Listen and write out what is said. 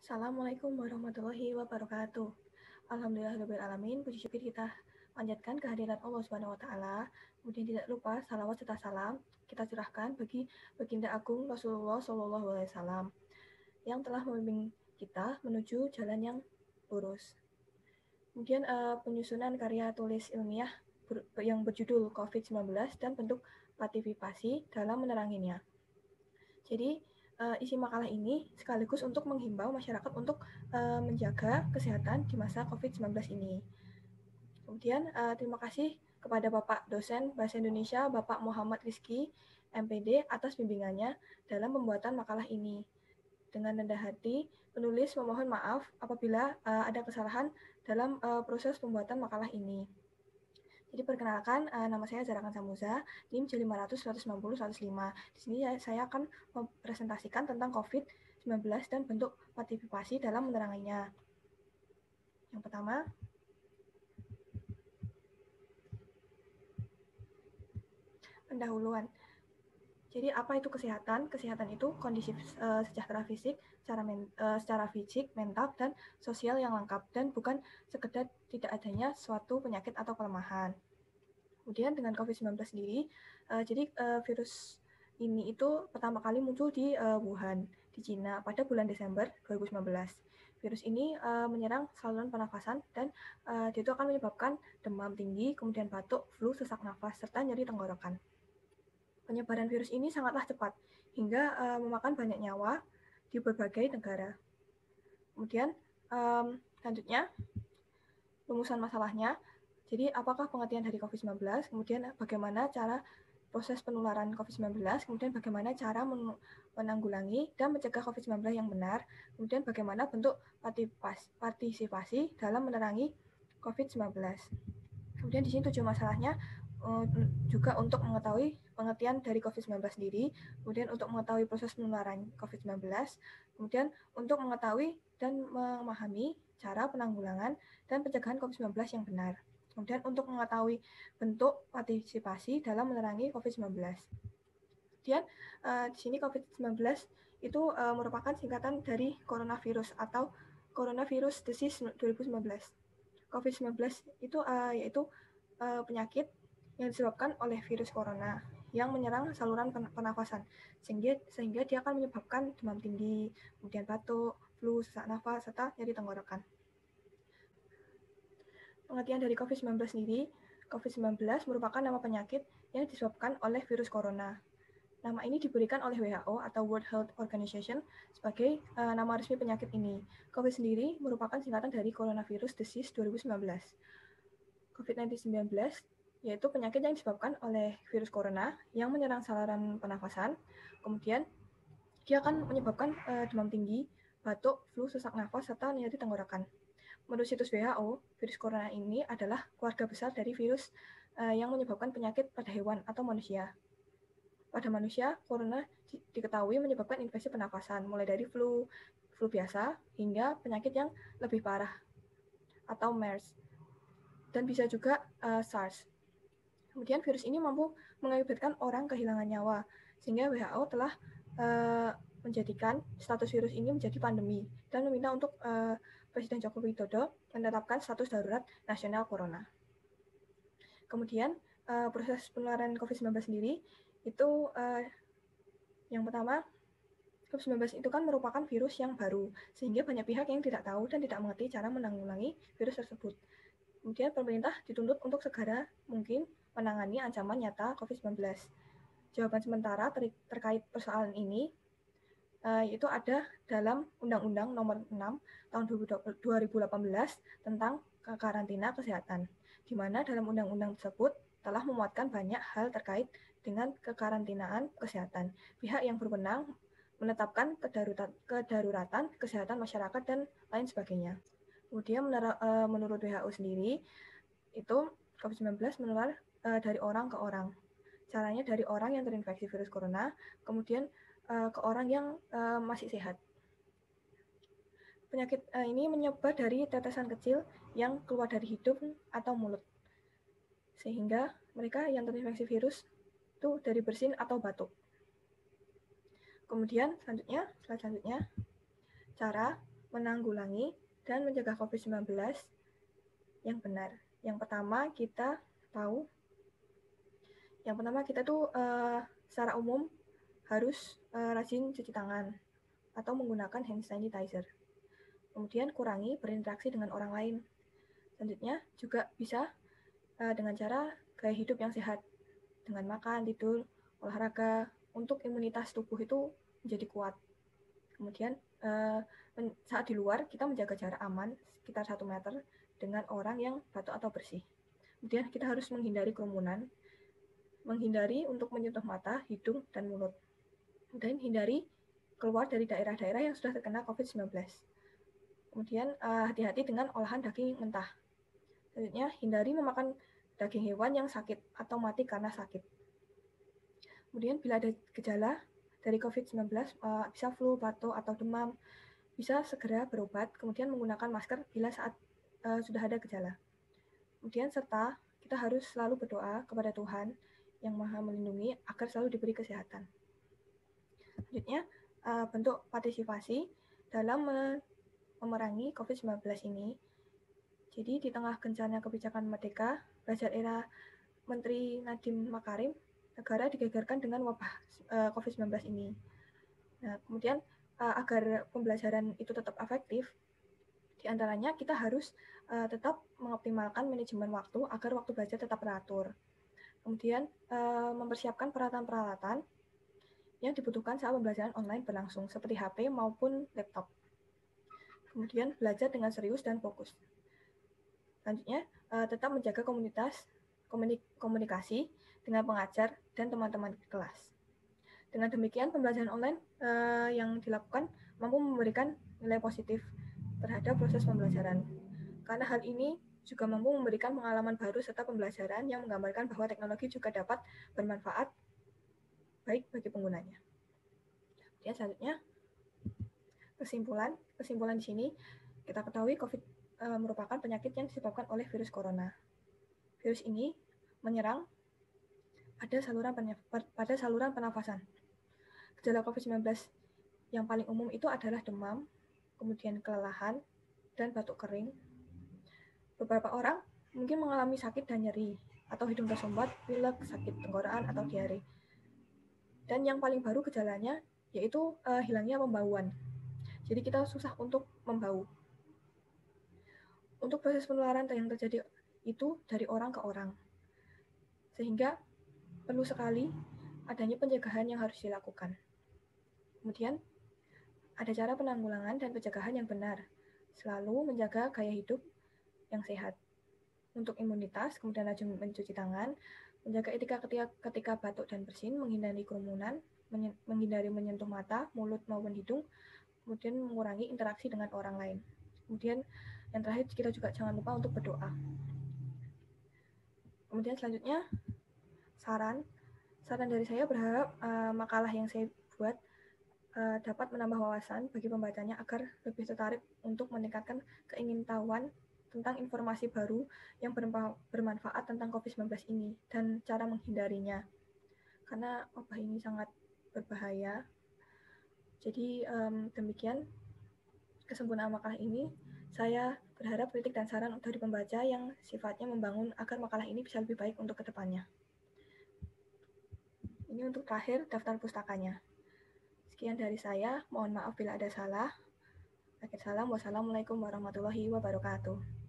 Assalamualaikum warahmatullahi wabarakatuh. Alhamdulillahirrahmanirrahim. Puji syukur kita panjatkan kehadiran Allah Subhanahu wa taala. Kemudian tidak lupa salawat serta salam kita curahkan bagi Baginda Agung Rasulullah Shallallahu alaihi wasallam yang telah membimbing kita menuju jalan yang lurus. Kemudian penyusunan karya tulis ilmiah yang berjudul COVID-19 dan bentuk partisipasi dalam meneranginya. Jadi isi makalah ini sekaligus untuk menghimbau masyarakat untuk menjaga kesehatan di masa COVID-19 ini. Kemudian terima kasih kepada Bapak Dosen Bahasa Indonesia, Bapak Muhammad Rizky, MPD, atas bimbingannya dalam pembuatan makalah ini. Dengan rendah hati, penulis memohon maaf apabila ada kesalahan dalam proses pembuatan makalah ini. Jadi perkenalkan, nama saya Zarakan Samuza, NIM J500-190-105. Di sini saya akan mempresentasikan tentang COVID-19 dan bentuk partisipasi dalam meneranginya. Yang pertama, pendahuluan. Jadi apa itu kesehatan? Kesehatan itu kondisi sejahtera fisik, secara fisik, mental, dan sosial yang lengkap, dan bukan sekedar tidak adanya suatu penyakit atau kelemahan. Kemudian dengan COVID-19 sendiri, jadi virus ini itu pertama kali muncul di Wuhan, di Cina pada bulan Desember 2019. Virus ini menyerang saluran pernafasan dan dia itu akan menyebabkan demam tinggi, kemudian batuk, flu, sesak nafas, serta nyeri tenggorokan. Penyebaran virus ini sangatlah cepat, hingga memakan banyak nyawa di berbagai negara. Kemudian selanjutnya, rumusan masalahnya. Jadi apakah pengertian dari COVID-19, kemudian bagaimana cara proses penularan COVID-19, kemudian bagaimana cara menanggulangi dan mencegah COVID-19 yang benar, kemudian bagaimana bentuk partisipasi dalam menerangi COVID-19. Kemudian di sini 7 masalahnya juga untuk mengetahui pengertian dari COVID-19 sendiri, kemudian untuk mengetahui proses penularan COVID-19, kemudian untuk mengetahui dan memahami cara penanggulangan dan pencegahan COVID-19 yang benar. Kemudian untuk mengetahui bentuk partisipasi dalam menerangi COVID-19. Kemudian di sini COVID-19 itu merupakan singkatan dari coronavirus atau coronavirus disease 2019. COVID-19 itu yaitu penyakit yang disebabkan oleh virus corona yang menyerang saluran pernafasan, sehingga dia akan menyebabkan demam tinggi, kemudian batuk, flu, sesak nafas, serta nyeri tenggorokan. Pengertian dari COVID-19 sendiri, COVID-19 merupakan nama penyakit yang disebabkan oleh virus corona. Nama ini diberikan oleh WHO atau World Health Organization sebagai nama resmi penyakit ini. COVID sendiri merupakan singkatan dari Coronavirus Disease 2019. COVID-19 yaitu penyakit yang disebabkan oleh virus corona yang menyerang saluran pernafasan. Kemudian dia akan menyebabkan demam tinggi, batuk, flu, sesak nafas, serta nyeri tenggorokan. Menurut situs WHO, virus corona ini adalah keluarga besar dari virus yang menyebabkan penyakit pada hewan atau manusia. Pada manusia, corona diketahui menyebabkan infeksi pernafasan, mulai dari flu biasa hingga penyakit yang lebih parah atau MERS, dan bisa juga SARS. Kemudian virus ini mampu mengakibatkan orang kehilangan nyawa, sehingga WHO telah menjadikan status virus ini menjadi pandemi dan meminta untuk Presiden Joko Widodo menetapkan status darurat nasional corona. Kemudian proses penularan COVID-19 sendiri itu yang pertama, COVID-19 itu kan merupakan virus yang baru, sehingga banyak pihak yang tidak tahu dan tidak mengerti cara menanggulangi virus tersebut. Kemudian pemerintah dituntut untuk segera mungkin menangani ancaman nyata COVID-19. Jawaban sementara terkait persoalan ini itu ada dalam Undang-Undang Nomor 6 Tahun 2018 tentang karantina kesehatan, di mana dalam undang-undang tersebut telah memuatkan banyak hal terkait dengan kekarantinaan kesehatan. Pihak yang berwenang menetapkan kedaruratan kesehatan masyarakat dan lain sebagainya. Kemudian menurut WHO sendiri, itu COVID-19 menular dari orang ke orang. Caranya dari orang yang terinfeksi virus corona, kemudian ke orang yang masih sehat. Penyakit ini menyebar dari tetesan kecil yang keluar dari hidung atau mulut, sehingga mereka yang terinfeksi virus itu dari bersin atau batuk. Kemudian selanjutnya, cara menanggulangi dan mencegah COVID-19 yang benar. Yang pertama kita tuh secara umum harus rajin cuci tangan atau menggunakan hand sanitizer. Kemudian kurangi berinteraksi dengan orang lain. Selanjutnya juga bisa dengan cara gaya hidup yang sehat, dengan makan, tidur, olahraga, untuk imunitas tubuh itu menjadi kuat. Kemudian saat di luar kita menjaga jarak aman sekitar 1 meter dengan orang yang batuk atau bersih. Kemudian kita harus menghindari kerumunan, menghindari untuk menyentuh mata, hidung, dan mulut. Dan hindari keluar dari daerah-daerah yang sudah terkena COVID-19. Kemudian hati-hati dengan olahan daging mentah. Selanjutnya, hindari memakan daging hewan yang sakit atau mati karena sakit. Kemudian bila ada gejala dari COVID-19, bisa flu, batuk, atau demam, bisa segera berobat, kemudian menggunakan masker bila saat sudah ada gejala. Kemudian serta kita harus selalu berdoa kepada Tuhan yang Maha Melindungi agar selalu diberi kesehatan. Selanjutnya, bentuk partisipasi dalam memerangi COVID-19 ini. Jadi di tengah gencarnya kebijakan Merdeka, belajar era Menteri Nadiem Makarim, negara digegerkan dengan wabah COVID-19 ini. Nah, kemudian agar pembelajaran itu tetap efektif, diantaranya kita harus tetap mengoptimalkan manajemen waktu agar waktu belajar tetap teratur. Kemudian mempersiapkan peralatan-peralatan yang dibutuhkan saat pembelajaran online berlangsung, seperti HP maupun laptop. Kemudian belajar dengan serius dan fokus. Selanjutnya, tetap menjaga komunikasi dengan pengajar dan teman-teman di kelas. Dengan demikian, pembelajaran online yang dilakukan mampu memberikan nilai positif terhadap proses pembelajaran. Karena hal ini juga mampu memberikan pengalaman baru serta pembelajaran yang menggambarkan bahwa teknologi juga dapat bermanfaat baik bagi penggunanya. Kemudian selanjutnya, kesimpulan di sini kita ketahui COVID merupakan penyakit yang disebabkan oleh virus corona. Virus ini menyerang pada saluran pernafasan. Gejala COVID-19 yang paling umum itu adalah demam, kemudian kelelahan, dan batuk kering. Beberapa orang mungkin mengalami sakit dan nyeri, atau hidung tersumbat, pilek, sakit tenggorokan, atau diare. Dan yang paling baru gejalanya yaitu hilangnya pembauan. Jadi kita susah untuk membau. Untuk proses penularan yang terjadi itu dari orang ke orang. Sehingga perlu sekali adanya pencegahan yang harus dilakukan. Kemudian, ada cara penanggulangan dan pencegahan yang benar. Selalu menjaga gaya hidup yang sehat. Untuk imunitas, kemudian rajin mencuci tangan, menjaga etika ketika batuk dan bersin, menghindari kerumunan, menghindari menyentuh mata, mulut maupun hidung, kemudian mengurangi interaksi dengan orang lain. Kemudian yang terakhir kita juga jangan lupa untuk berdoa. Kemudian selanjutnya saran dari saya berharap makalah yang saya buat dapat menambah wawasan bagi pembacanya agar lebih tertarik untuk meningkatkan keingintahuan tentang informasi baru yang bermanfaat tentang COVID-19 ini dan cara menghindarinya. Karena wabah ini sangat berbahaya. Jadi demikian kesempurnaan makalah ini. Saya berharap kritik dan saran dari pembaca yang sifatnya membangun agar makalah ini bisa lebih baik untuk kedepannya. Ini untuk terakhir daftar pustakanya. Sekian dari saya, mohon maaf bila ada salah. Akhir salam, wassalamualaikum warahmatullahi wabarakatuh.